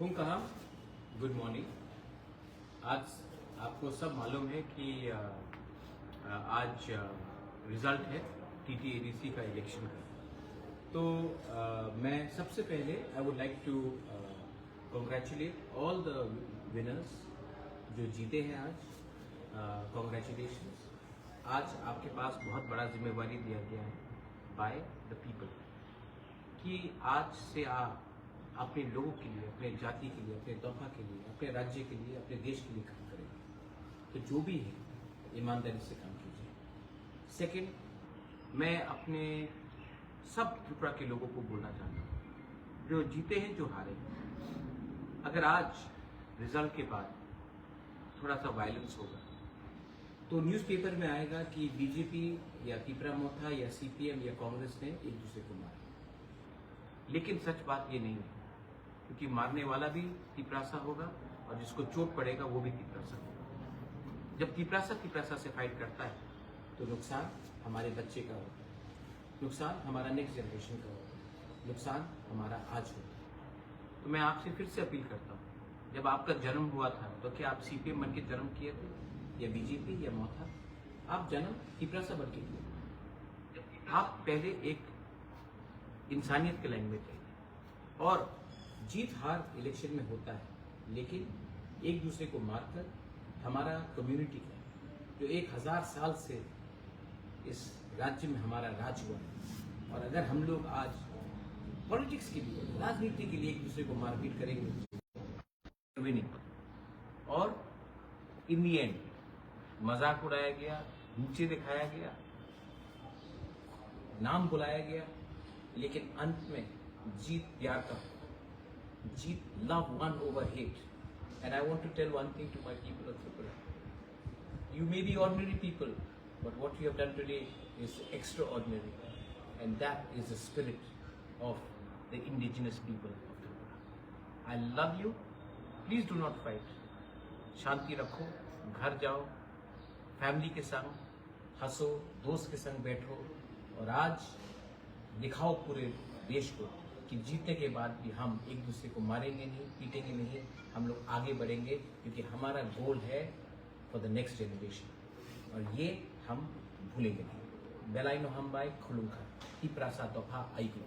कहा good morning. आज आपको सब मालूम है कि आज रिजल्ट है टीटीएडीसी का इलेक्शन का। तो मैं सबसे पहले I would like to congratulate all the winners जो जीते हैं आज। कॉन्ग्रेचुलेशंस। आज आपके पास बहुत बड़ा जिम्मेवारी दिया गया है बाय द पीपल कि आज से आप अपने लोगों के लिए, अपने जाति के लिए, अपने तबका के लिए, अपने राज्य के लिए, अपने देश के लिए काम करेंगे। तो जो भी है ईमानदारी से काम कीजिए। सेकंड, मैं अपने सब त्रिपुरा के लोगों को बोलना चाहता हूँ जो जीते हैं, जो हारे हैं, अगर आज रिजल्ट के बाद थोड़ा सा वायलेंस होगा तो न्यूज़पेपर में आएगा कि बीजेपी या तिपरा मोथा या सीपीएम या कांग्रेस ने एक दूसरे को मारा। लेकिन सच बात ये नहीं है, क्योंकि मारने वाला भी तिपरासा होगा और जिसको चोट पड़ेगा वो भी तिपरासा होगा। जब तिपरासा से फाइट करता है तो नुकसान हमारे बच्चे का होता है, नुकसान हमारा नेक्स्ट जनरेशन का होता है, नुकसान हमारा आज होता है। तो मैं आपसे फिर से अपील करता हूँ, जब आपका जन्म हुआ था तो क्या आप सीपीएम बन के जन्म किए थे या बीजेपी या मोथा? आप जन्म तिपरासा बन के किए। आप पहले एक इंसानियत के लाइन में चाहिए। और जीत हार इलेक्शन में होता है, लेकिन एक दूसरे को मारकर हमारा कम्युनिटी का जो 1000 साल से इस राज्य में हमारा राज हुआ है, और अगर हम लोग आज पॉलिटिक्स के लिए, राजनीति के लिए एक दूसरे को मारपीट करेंगे विनिंग, और इन दी एंड मजाक उड़ाया गया, नीचे दिखाया गया, नाम बुलाया गया, लेकिन अंत में जीत प्यार का, जीत love won over hate. And I want to tell one thing to my people of Tripura, you may be ordinary people, but what you have done today is extraordinary, and that is the spirit of the indigenous people of Tripura. I love you. Please do not fight. शांति रखो, घर जाओ, family के संग हंसो, दोस्त के संग बैठो, और आज दिखाओ पूरे देश को कि जीतने के बाद भी हम एक दूसरे को मारेंगे नहीं, पीटेंगे नहीं, हम लोग आगे बढ़ेंगे, क्योंकि हमारा गोल है फॉर द नेक्स्ट जनरेशन, और ये हम भूलेंगे नहीं। बेलाइनो हम बाय खुलुंखा तिपरासा तोफा आइक्लो।